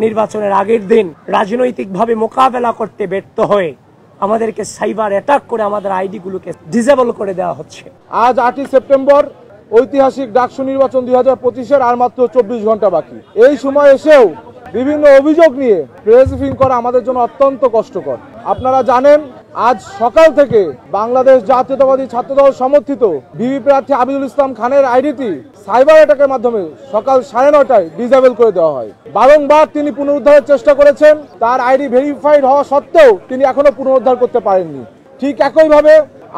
নির্বাচনের আগের দিন রাজনৈতিকভাবে মোকাবেলা করতে ব্যর্থ হয়ে আমাদেরকে সাইবার অ্যাটাক করে আমাদের আইডি গুলোকে ডিসেবল করে দেওয়া হচ্ছে। আজ 8ই সেপ্টেম্বর ঐতিহাসিক ডাকসু নির্বাচন 2025-এর আর মাত্র 24 ঘন্টা বাকি। এই সময় এসেও বিভিন্ন অভিযোগ নিয়ে প্রেস ব্রিফিং করা আমাদের জন্য অত্যন্ত কষ্টকর। আপনারা জানেন, আজ সকাল থেকে বাংলাদেশ জাতীয়তাবাদী ছাত্রদল সমর্থিত বিবি প্রার্থী আবিদুল ইসলাম খানের আইডিটি সাইবার অ্যাটাকের মাধ্যমে সকাল 9:30টায় ডিসেবল করে দেওয়া হয়। বারংবার তিনি পুনরুদ্ধারের চেষ্টা করেছেন, তার আইডি ভেরিফাইড হওয়া সত্ত্বেও তিনি এখনো পুনরুদ্ধার করতে পারেননি। ঠিক একইভাবে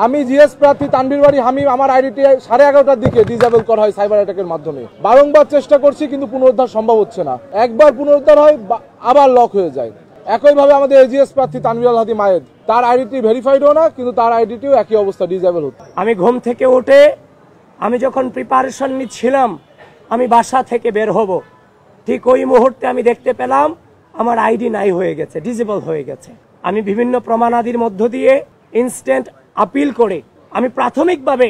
আমি জিএস প্রার্থী তানভীর বাড়ি হামিম, আমার আইডিটি 11:30টার দিকে ডিসেবল করা হয় সাইবার অ্যাটাকের মাধ্যমে। বারংবার চেষ্টা করছি কিন্তু পুনরুদ্ধার সম্ভব হচ্ছে না। একবার পুনরুদ্ধার হয় আবার লক হয়ে যায়। একইভাবে আমাদের এজিএস প্রার্থী তানভীর আল হাদি মায়েদ, তার আইডিটি ভেরিফাইডও না, কিন্তু তার আইডিটিও একই অবস্থা, ডিসেবল হচ্ছে। আমি ঘুম থেকে উঠে আমি যখন প্রিপারেশন নিচ্ছিলাম আমি বাসা থেকে বের হব, ঠিক ওই মুহূর্তে আমি দেখতে পেলাম আমার আইডি নাই হয়ে গেছে, ডিসেবল হয়ে গেছে। আমি বিভিন্ন প্রমাণাদির মধ্য দিয়ে ইনস্ট্যান্ট আপিল করে আমি প্রাথমিকভাবে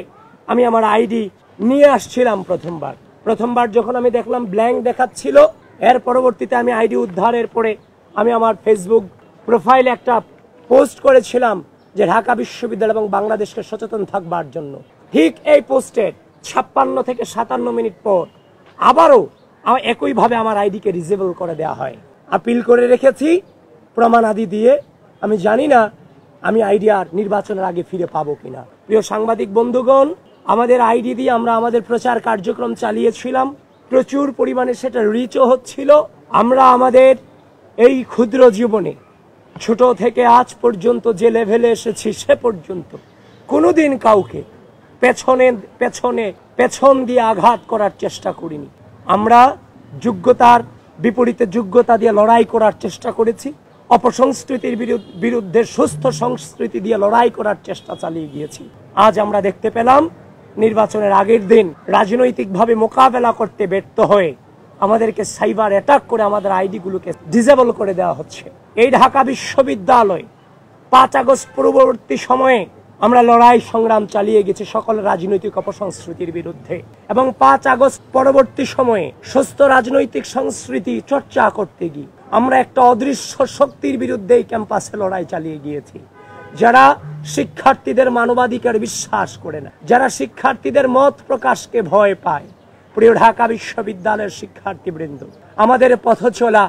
আমি আমার আইডি নিয়ে আসছিলাম। প্রথমবার যখন আমি দেখলাম ব্ল্যাঙ্ক দেখাচ্ছিল, এর পরবর্তীতে আমি আইডি উদ্ধারের পরে আমি আমার ফেসবুক প্রোফাইলে একটা পোস্ট করেছিলাম যে ঢাকা বিশ্ববিদ্যালয় এবং বাংলাদেশকে সচেতন থাকবার জন্য। ঠিক এই পোস্টের 56 থেকে 57 মিনিট পর আবারও একইভাবে আমার আইডিকে ডিসেবল করে দেওয়া হয়। আপিল করে রেখেছি প্রমাণাদি দিয়ে। আমি জানি না আমি আইডি আর নির্বাচনের আগে ফিরে পাবো কিনা। প্রিয় সাংবাদিক বন্ধুগণ, আমাদের আইডি দিয়ে আমরা আমাদের প্রচার কার্যক্রম চালিয়েছিলাম, প্রচুর পরিমাণে সেটা রিচও হচ্ছিল। আমরা আমাদের এই ক্ষুদ্র জীবনে ছোট থেকে আজ পর্যন্ত যে লেভেলে এসেছি সে পর্যন্ত কোনোদিন কাউকে পেছন দিয়ে আঘাত করার চেষ্টা করিনি। আমরা যোগ্যতার বিপরীতে যোগ্যতা দিয়ে লড়াই করার চেষ্টা করেছি। অপসংস্কৃতির বিরুদ্ধে সুস্থ সংস্কৃতি দিয়ে লড়াই করার চেষ্টা চালিয়ে গিয়েছি। আজ আমরা দেখতে পেলাম নির্বাচনের আগের দিন রাজনৈতিকভাবে মোকাবেলা করতে ব্যর্থ হয়ে আমাদেরকে সাইবার অ্যাটাক করে আমাদের আইডি গুলোকে ডিসেবল করে দেওয়া হচ্ছে। এই ঢাকা বিশ্ববিদ্যালয় 5 আগস্ট পূর্ববর্তী সময়ে আমরা লড়াই সংগ্রাম চালিয়ে গেছি সকল রাজনৈতিক অপসংস্কৃতির বিরুদ্ধে, এবং 5 আগস্ট পরবর্তী সময়ে সুস্থ রাজনৈতিক সংস্কৃতি চর্চা করতে গিয়ে আমরা একটা অদৃশ্য শক্তির বিরুদ্ধে এই ক্যাম্পাসে লড়াই চালিয়ে গিয়েছি, যারা শিক্ষার্থীদের মানবাধিকার বিশ্বাস করে না, যারা শিক্ষার্থীদের মত প্রকাশকে ভয় পায়। প্রিয় ঢাকা বিশ্ববিদ্যালয়ের শিক্ষার্থীবৃন্দ, আমাদের পথ চলা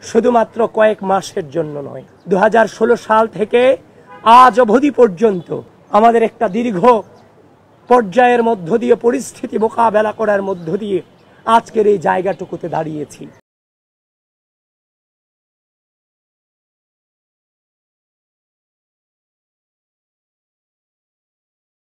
শুধুমাত্র কয়েক মাসের জন্য নয়। 2016 সাল থেকে আজ অবধি পর্যন্ত আমাদের একটা দীর্ঘ পর্যায়ের মধ্য দিয়ে পরিস্থিতি মোকাবেলা করার মধ্য দিয়ে আজকের এই জায়গাটুকুতে দাঁড়িয়েছি।